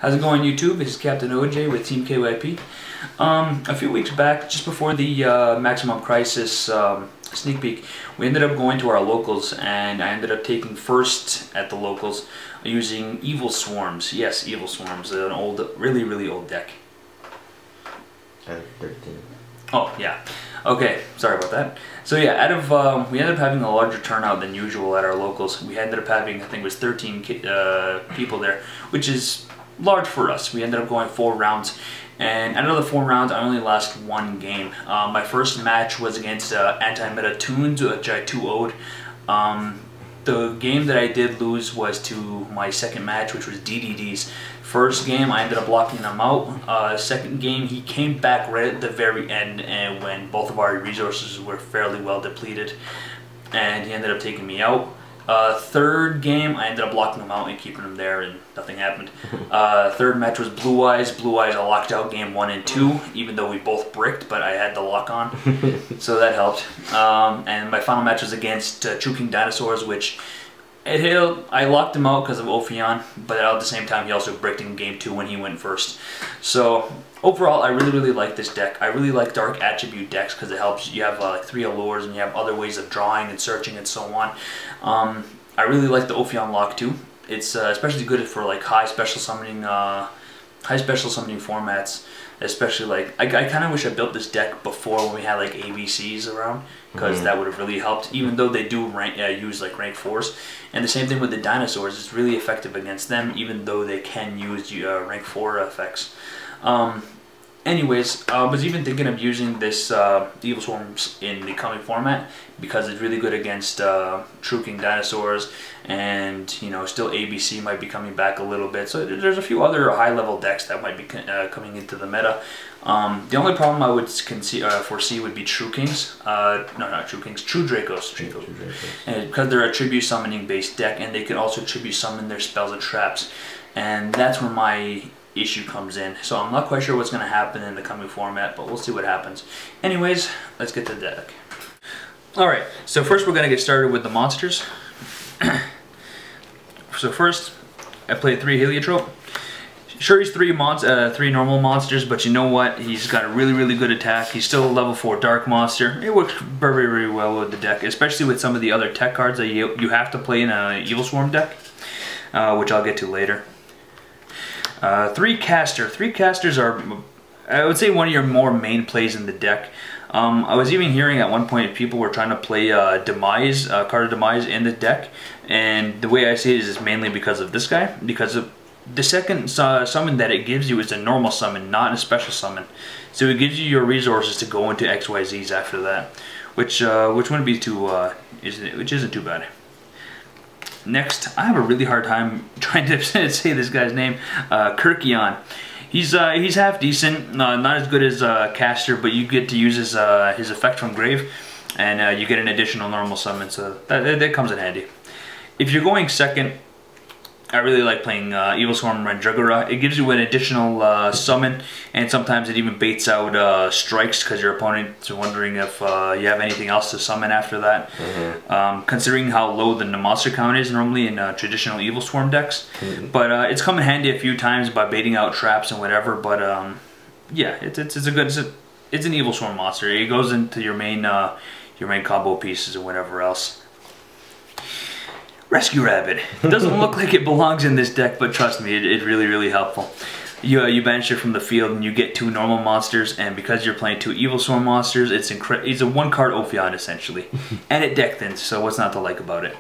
How's it going, YouTube? This is Captain OJ with Team KYP. A few weeks back, just before the Maximum Crisis sneak peek, we ended up going to our locals, and I ended up taking first at the locals using Evilswarms. Yes, Evilswarms, an old, really old deck. 13. Oh, yeah. Okay, sorry about that. So yeah, we ended up having a larger turnout than usual at our locals. We ended up having, I think it was 13 people there, which is large for us. We ended up going 4 rounds, and out of the 4 rounds, I only lost 1 game. My first match was against Anti-Meta Toons, which I 2-0'd. The game that I did lose was to my second match, which was DDD's. First game, I ended up blocking him out. Second game, he came back right at the very end, and when both of our resources were fairly well depleted, and he ended up taking me out. Third game, I ended up blocking him out and keeping him there, and nothing happened. Third match was Blue Eyes. Blue Eyes, I locked out game 1 and 2, even though we both bricked, but I had the lock on, so that helped. And my final match was against True King Dinosaurs, which I locked him out because of Ophion, but at the same time, he also bricked in game 2 when he went first. So overall, I really like this deck. I really like dark attribute decks because it helps. You have like 3 allures, and you have other ways of drawing and searching and so on. I really like the Ophion lock too. It's especially good for like high special summoning formats. Especially like I kind of wish I built this deck before when we had like AVCs around, because that would have really helped. Even though they do use like rank 4s, and the same thing with the dinosaurs. It's really effective against them, even though they can use rank 4 effects. Anyways, I was even thinking of using this Evilswarms in the coming format because it's really good against True King Dinosaurs, and you know, still ABC might be coming back a little bit. So there's a few other high-level decks that might be coming into the meta. The only problem I would foresee would be True Kings. No, not True Kings. True Dracos. True Dracos. And because they're a tribute summoning based deck, and they can also tribute summon their spells and traps, and that's where my issue comes in. So I'm not quite sure what's going to happen in the coming format, but we'll see what happens. Anyways, let's get to the deck. Alright, so first we're going to get started with the monsters. So first, I played 3 Heliotrope. Sure, he's 3 normal monsters, but you know what? He's got a really good attack. He's still a level 4 dark monster. It works very well with the deck, especially with some of the other tech cards that you have to play in a Evilswarm deck, which I'll get to later. 3 caster. 3 casters are, I would say, one of your more main plays in the deck. I was even hearing at one point people were trying to play Demise, card of Demise in the deck, and the way I see it is mainly because of this guy, because of the second summon that it gives you is a normal summon, not a special summon. So it gives you your resources to go into XYZs after that, which wouldn't be too, which isn't too bad. Next, I have a really hard time trying to say this guy's name, Kirkion. He's half decent, not as good as Caster, but you get to use his effect from Grave, and you get an additional normal summon, so that comes in handy. If you're going second, I really like playing Evilswarm Ranjugara. It gives you an additional summon, and sometimes it even baits out strikes because your opponent's wondering if you have anything else to summon after that. Considering how low the monster count is normally in traditional Evilswarm decks. But it's come in handy a few times by baiting out traps and whatever. But yeah, it's an Evilswarm monster. It goes into your main combo pieces and whatever else. Rescue Rabbit. It doesn't look like it belongs in this deck, but trust me, it's really helpful. You banish it from the field and you get 2 normal monsters, and because you're playing 2 Evilswarm monsters, it's a 1-card Ophion essentially, and it deck thins. So what's not to like about it?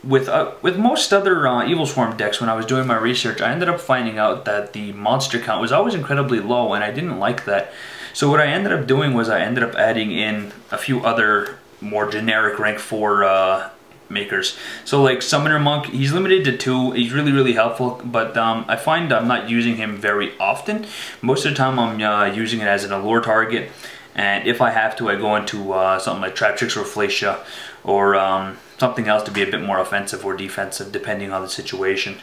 With most other Evilswarm decks, when I was doing my research, I ended up finding out that the monster count was always incredibly low, and I didn't like that. So what I ended up doing was I ended up adding in a few other more generic rank 4 makers. So like Summoner Monk, he's limited to 2. He's really helpful, but I find I'm not using him very often. Most of the time I'm using it as an allure target, and if I have to, I go into something like Trap Tricks or Flacia, or something else to be a bit more offensive or defensive depending on the situation.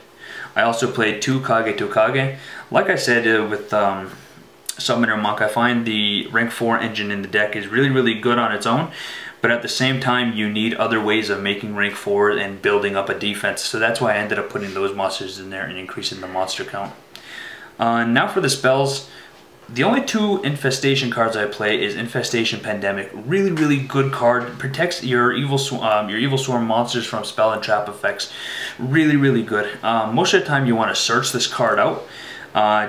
I also played 2 Kage to Kage. Like I said, with Summoner Monk, I find the rank 4 engine in the deck is really good on its own, but at the same time you need other ways of making rank 4 and building up a defense. So that's why I ended up putting those monsters in there and increasing the monster count. Now for the spells. The only 2 infestation cards I play is Infestation Pandemic. Really good card. Protects your Evilswarm monsters from spell and trap effects. Really good. Most of the time you want to search this card out.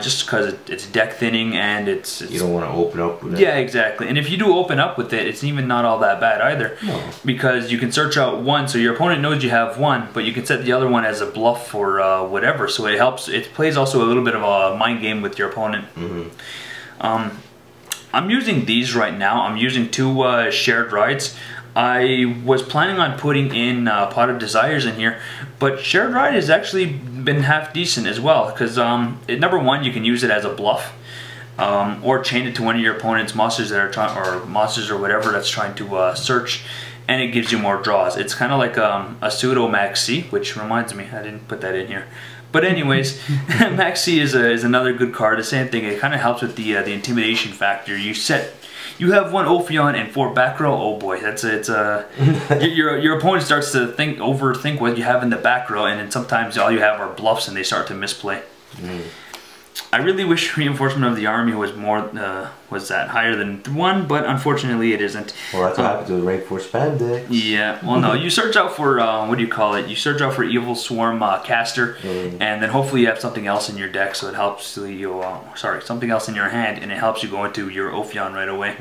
Just because it's deck thinning and it's you don't want to open up with it. Yeah, exactly. And if you do open up with it, it's even not all that bad either. No. Because you can search out one, so your opponent knows you have one, but you can set the other one as a bluff or whatever. So it helps. It plays also a little bit of a mind game with your opponent. I'm using these right now. I'm using 2 shared rides. I was planning on putting in Pot of Desires in here, but shared ride has actually been half decent as well, because number 1, you can use it as a bluff, or chain it to one of your opponent's monsters that are trying, or monsters or whatever that's trying to search, and it gives you more draws. It's kind of like a pseudo Max C, which reminds me, I didn't put that in here. But anyways, Max C is another good card. The same thing. It kind of helps with the intimidation factor. You have 1 Ophion and 4 back row. Oh boy, your opponent starts to overthink what you have in the back row, and then sometimes all you have are bluffs, and they start to misplay. I really wish Reinforcement of the Army was higher than 1, but unfortunately it isn't. Well, that's what happens with rank 4 spam decks. Yeah, well no, you search out for, what do you call it? You search out for Evilswarm caster, and then hopefully you have something else in your deck, so it helps you, something else in your hand, and it helps you go into your Ophion right away.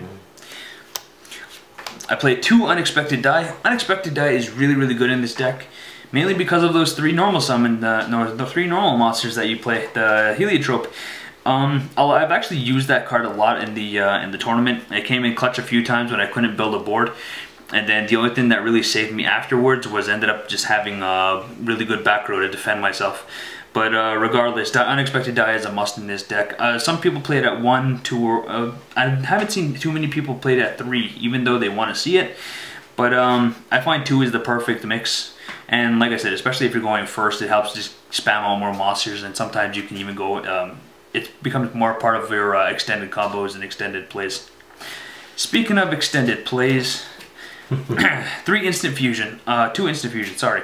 I play 2 Unexpected Die. Unexpected Die is really good in this deck. Mainly because of those 3 normal summon, the 3 normal monsters that you play, the Heliotrope. I've actually used that card a lot in the tournament. It came in clutch a few times when I couldn't build a board, and then the only thing that really saved me afterwards was ended up just having a really good back row to defend myself. But regardless, the Unexpected Die is a must in this deck. Some people play it at 1, 2, or I haven't seen too many people play it at 3, even though they want to see it. But I find 2 is the perfect mix. And like I said, especially if you're going first, it helps just spam out more monsters, and sometimes you can even go, it becomes more part of your extended combos and extended plays. Speaking of extended plays, 2 Instant Fusion, sorry.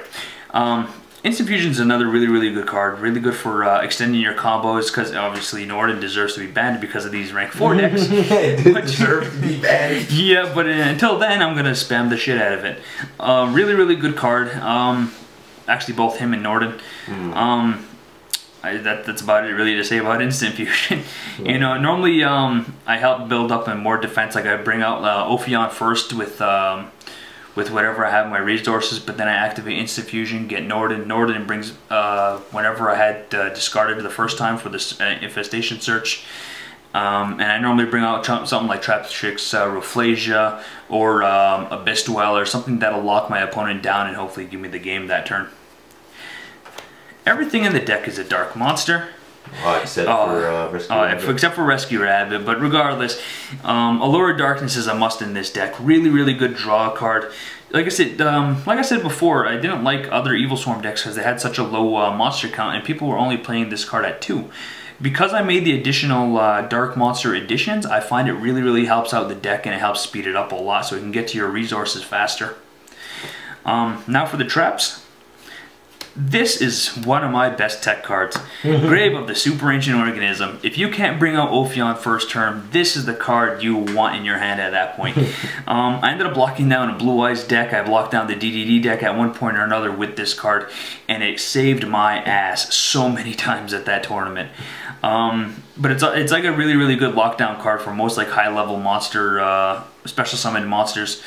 Instant Fusion is another really good card, really good for extending your combos, because obviously Norden deserves to be banned because of these rank 4 decks. It deserves to be banned. Yeah, but until then, I'm going to spam the shit out of it. Really good card. Actually, both him and Norden. That's about it really to say about Instant Fusion. You know, normally I help build up more defense, like I bring out Ophion first with whatever I have in my resources, but then I activate Instant Fusion, get Norden. Norden brings whenever I had discarded the first time for this Infestation Search. And I normally bring out something like Traptrix, Roflasia, or Abyss Dweller, something that'll lock my opponent down and hopefully give me the game that turn. Everything in the deck is a dark monster. Except for Rescue Rabbit. Except for Rescue Rabbit, but regardless, Allure of Darkness is a must in this deck. Really good draw card. Like I said before, I didn't like other Evilswarm decks because they had such a low monster count, and people were only playing this card at 2. Because I made the additional Dark Monster additions, I find it really helps out the deck, and it helps speed it up a lot so you can get to your resources faster. Now for the traps. This is one of my best tech cards. Grave of the Super Ancient Organism. If you can't bring out Ophion first turn, this is the card you want in your hand at that point. I ended up locking down a Blue Eyes deck. I blocked down the DDD deck at one point or another with this card, and it saved my ass so many times at that tournament. But it's like a really good lockdown card for most like high level monster, special summoned monsters.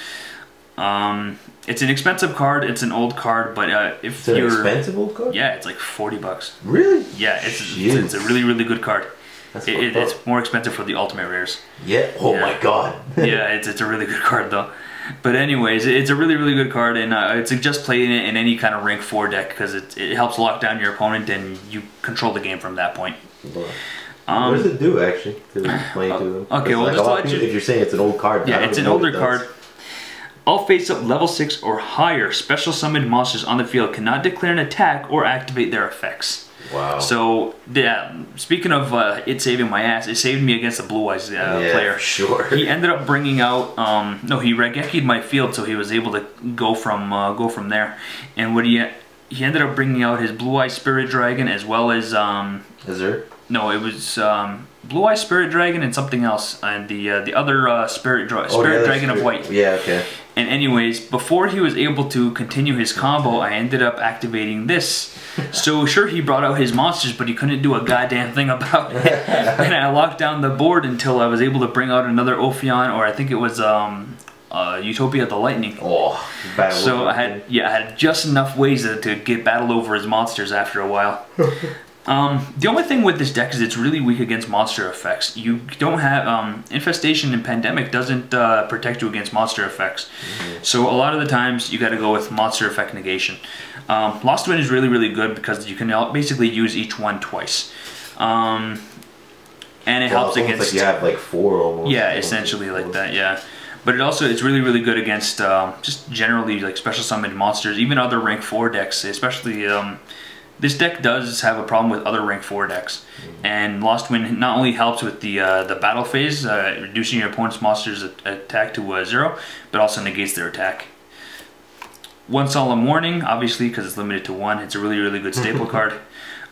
It's an expensive card. It's an old card, but if you're an expensive old card, yeah, it's like 40 bucks. Really? Yeah, it's a really good card. It's more expensive for the ultimate rares. Yeah. Oh my god. Yeah, it's a really good card though. But anyways, it's a really good card, and I'd suggest playing it in any kind of rank 4 deck because it helps lock down your opponent, and you control the game from that point. What does it do actually? To explain to them. Okay, well, just let you. If you're saying it's an old card, yeah, it's an older card. All face-up level 6 or higher special summoned monsters on the field cannot declare an attack or activate their effects. Wow. So yeah, speaking of it saving my ass, it saved me against the Blue Eyes player. Sure. He ended up bringing out no, he Raigekki'd my field, so he was able to go from there. And what he ended up bringing out his Blue Eyes Spirit Dragon as well as Is there? No, it was Blue Eyes Spirit Dragon and something else, and the other Spirit Dragon of White. Yeah, okay. And anyways, before he was able to continue his combo, I ended up activating this. So sure, he brought out his monsters, but he couldn't do a goddamn thing about it. And I locked down the board until I was able to bring out another Ophion, or I think it was Utopia the Lightning. Oh, battle. So I had just enough ways to get battled over his monsters after a while. The only thing with this deck is it's really weak against monster effects. You don't have Infestation and Pandemic doesn't protect you against monster effects. So a lot of the times you got to go with monster effect negation. Lost Wind is really good because you can basically use each one twice, and it helps against. Like you have like 4 almost. Yeah, essentially like that. Yeah. But it's really good against just generally like special summoned monsters, even other rank 4 decks, especially. This deck does have a problem with other rank 4 decks, and Lost Wind not only helps with the battle phase, reducing your opponent's monster's attack to 0, but also negates their attack. One Solemn Warning, obviously because it's limited to 1, it's a really good staple card.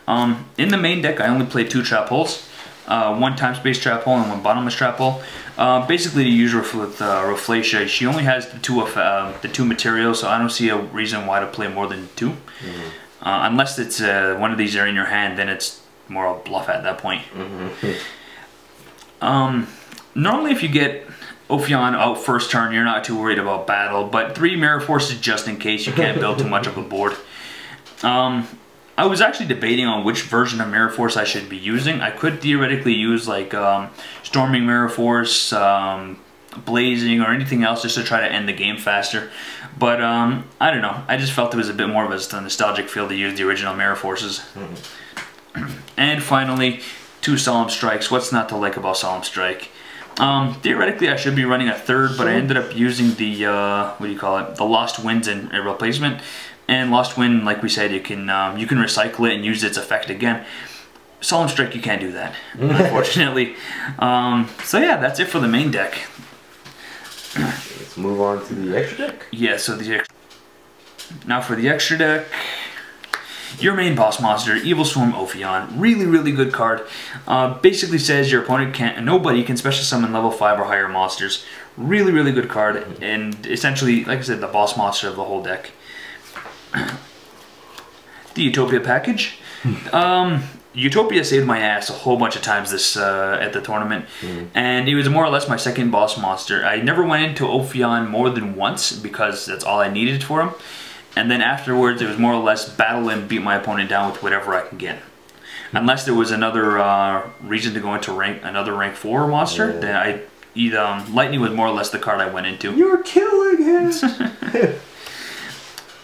In the main deck, I only played 2 trap holes, 1 time space trap hole and 1 bottomless trap hole. Basically to use with Rafflesia, she only has the two materials, so I don't see a reason why to play more than 2. Unless it's one of these are in your hand, then it's more a bluff at that point. Normally if you get Ophion out first turn, you're not too worried about battle, but 3 Mirror Forces just in case you can't build too much of a board. I was actually debating on which version of Mirror Force I should be using. I could theoretically use like Storming Mirror Force, Blazing, or anything else just to try to end the game faster. But I don't know. I just felt it was a bit more of a nostalgic feel to use the original Mirror Forces. And finally, 2 Solemn Strikes. What's not to like about Solemn Strike? Theoretically, I should be running a 3rd, but I ended up using the what do you call it? The Lost Winds in a replacement. And Lost Wind, like we said, you can recycle it and use its effect again. Solemn Strike, you can't do that, unfortunately. So yeah, that's it for the main deck. Let's move on to the extra deck. Yeah, so now for the extra deck, your main boss monster, Evilswarm Ophion. Really good card. Basically says your opponent nobody can special summon level 5 or higher monsters. Really good card, and essentially, like I said, the boss monster of the whole deck. The Utopia package. Utopia saved my ass a whole bunch of times this at the tournament, and he was more or less my second boss monster. I never went into Ophion more than once because that's all I needed for him, and then afterwards it was more or less battle and beat my opponent down with whatever I can get. Unless there was another reason to go into another rank 4 monster, then Lightning was more or less the card I went into. You're killing him!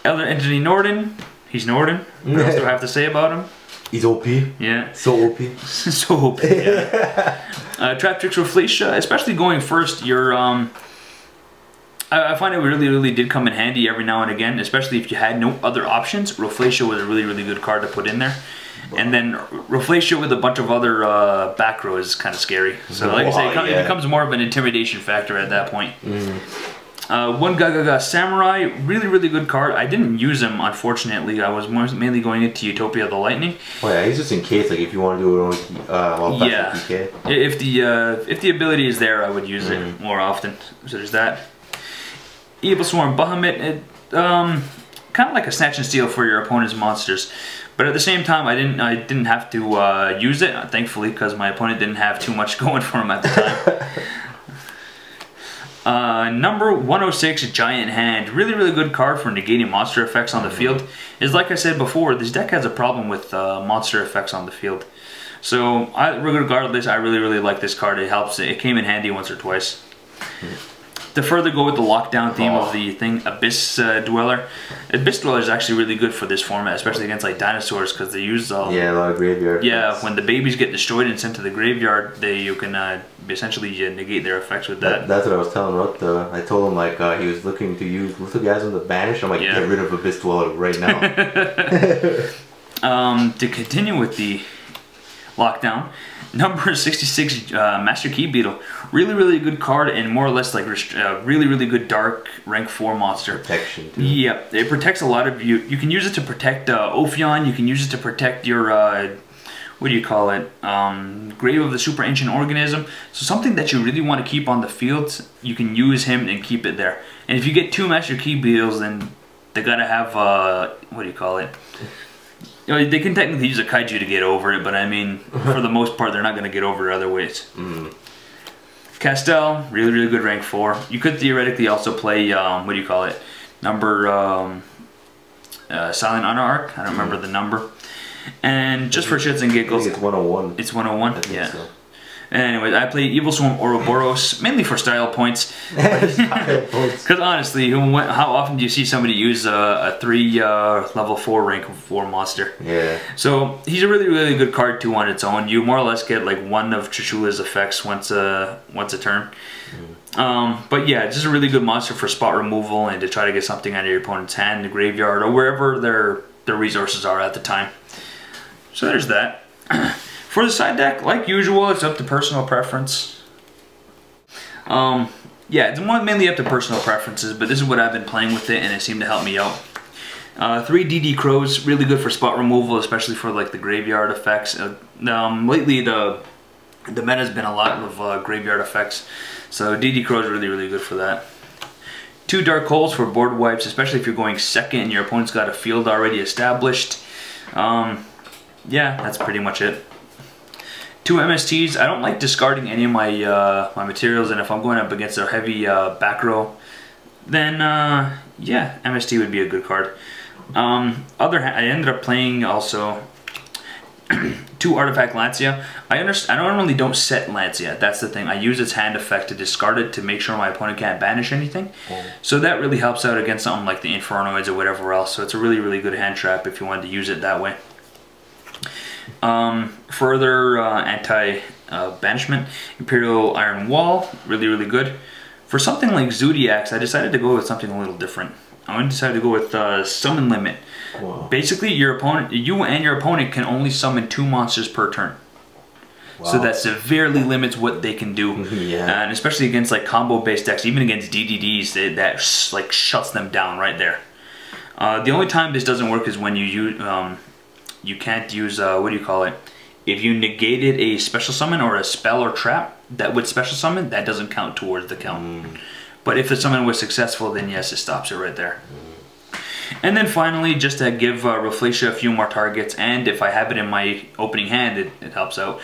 Elder Entity Norden. He's Norden. What else do I have to say about him? He's OP. Yeah. So OP. So OP, yeah. Traptrix Rafflesia, especially going first, you're I find it really did come in handy every now and again, especially if you had no other options. Rafflesia was a really good card to put in there. And then Rafflesia with a bunch of other back row is kind of scary. So like I say, it becomes more of an intimidation factor at that point. One Gagaga Samurai, really good card. I didn't use him, unfortunately. I was mainly going into Utopia the Lightning. Oh yeah, he's just in case, like if you want to do it on PK. If the ability is there, I would use it more often. So there's that. Evilswarm Bahamut, kind of like a snatch and steal for your opponent's monsters. But at the same time, I didn't have to use it, thankfully, because my opponent didn't have too much going for him at the time. Number 106, Giant Hand. Really good card for negating monster effects on the field. Is like I said before, this deck has a problem with monster effects on the field. So regardless, I really like this card. It helps. It came in handy once or twice. To further go with the lockdown theme of the thing, Abyss Dweller. Abyss Dweller is actually really good for this format, especially against like dinosaurs, because they use a lot of graveyard. Yeah, when the babies get destroyed and sent to the graveyard, you can essentially negate their effects with that. That's what I was telling Ruth. I told him like he was looking to use Luther Gasm to banish. I'm like, get rid of Abyss Dweller right now. To continue with the lockdown, number 66 Master Key Beetle. Really good card, and more or less like really good dark rank 4 monster. Protection too. Yeah, it protects a lot of you. You can use it to protect Ophion. You can use it to protect your what do you call it? Grave of the Super Ancient Organism. So something that you really want to keep on the field, you can use him and keep it there. And if you get 2 Master Key Beetles, then they gotta have what do you call it? You know, they can technically use a kaiju to get over it, but I mean, for the most part, they're not gonna get over it other ways. Castel, really good rank 4. You could theoretically also play what do you call it? Number Silent Honor Arc. I don't remember the number. And just for shits and giggles, I think it's 101. It's 101? I think Yeah. So. Anyway, I play Evilswarm Ouroboros, mainly for style points. Because honestly, how often do you see somebody use a 3 level 4 rank 4 monster? Yeah. So he's a really good card too on its own. You more or less get like one of Trishula's effects once a turn. But yeah, just a really good monster for spot removal and to try to get something out of your opponent's hand, the graveyard, or wherever their resources are at the time. So there's that. For the side deck, like usual, it's up to personal preference. Yeah, it's mainly up to personal preferences, but this is what I've been playing with it, and it seemed to help me out. 3 DD Crows, really good for spot removal, especially for like the graveyard effects. Lately, the meta's been a lot of graveyard effects, so DD Crows is really good for that. 2 Dark Holes for board wipes, especially if you're going second and your opponent's got a field already established. Yeah, that's pretty much it. 2 MSTs. I don't like discarding any of my my materials, and if I'm going up against a heavy back row, then yeah, MST would be a good card. I ended up playing also 2 Artifact Lancia. I normally don't set Lancia. That's the thing. I use its hand effect to discard it to make sure my opponent can't banish anything. So that really helps out against something like the Infernoids or whatever else. So it's a really good hand trap if you wanted to use it that way. Further anti-banishment, Imperial Iron Wall, really good. For something like Zodiacs, I decided to go with something a little different. I decided to go with Summon Limit. Wow. Basically, you and your opponent can only summon 2 monsters per turn. Wow. So that severely limits what they can do. Yeah. And especially against like combo-based decks, even against DDDs, that like shuts them down right there. The only time this doesn't work is when you can't use, what do you call it? If you negated a special summon or a spell or trap that would special summon, that doesn't count towards the count. But if the summon was successful, then yes, it stops it right there. And then finally, just to give Rafflesia a few more targets, and if I have it in my opening hand, it helps out.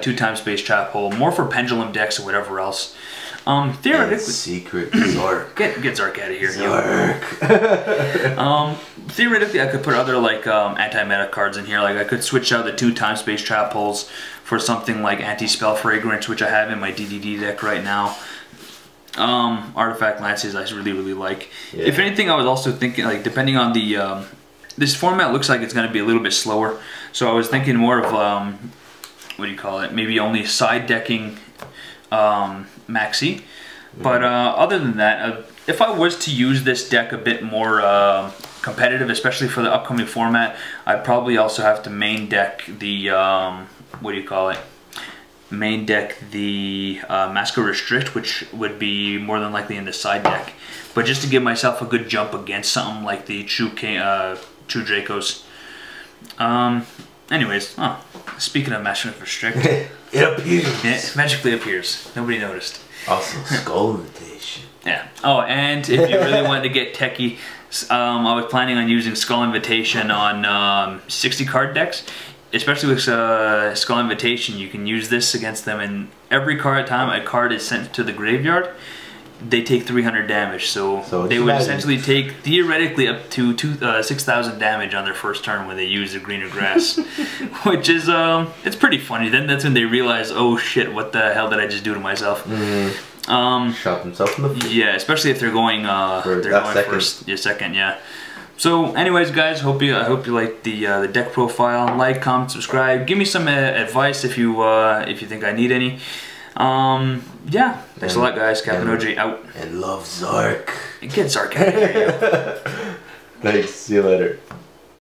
2 Time Space Trap Hole, more for pendulum decks or whatever else. Theoretically, secret Zark. Get Zark out of here. Zark. Theoretically, I could put other like anti-meta cards in here. Like I could switch out the 2 Time Space Trap Holes for something like Anti-Spell Fragrance, which I have in my DDD deck right now. Artifact Lances, I really like. Yeah. If anything, I was also thinking like depending on the this format looks like it's going to be a little bit slower. So I was thinking more of what do you call it? Maybe only side decking. Maxi, but other than that, if I was to use this deck a bit more competitive, especially for the upcoming format, I'd probably also have to main deck the what do you call it? Main deck the Masker Restrict, which would be more than likely in the side deck. But just to give myself a good jump against something like the True Dracos. Anyways, speaking of Master Restrict, it appears. It magically appears. Nobody noticed. Also, Skull Invitation. Yeah. Oh, and if you really wanted to get techie, I was planning on using Skull Invitation on 60 card decks. Especially with Skull Invitation, you can use this against them, and every time a card is sent to the graveyard, they take 300 damage. So they would essentially take theoretically up to 6,000 damage on their first turn when they use the greener grass, which is it's pretty funny. Then that's when they realize, oh shit, what the hell did I just do to myself? Shot themselves in the foot. Yeah, especially if they're going second, yeah. So, anyways, guys, I hope you like the deck profile. Like, comment, subscribe. Give me some advice if you think I need any. Yeah, thanks a lot, guys. Captain OJ out. And love Zark. Get Zark out of here. Thanks. See you later.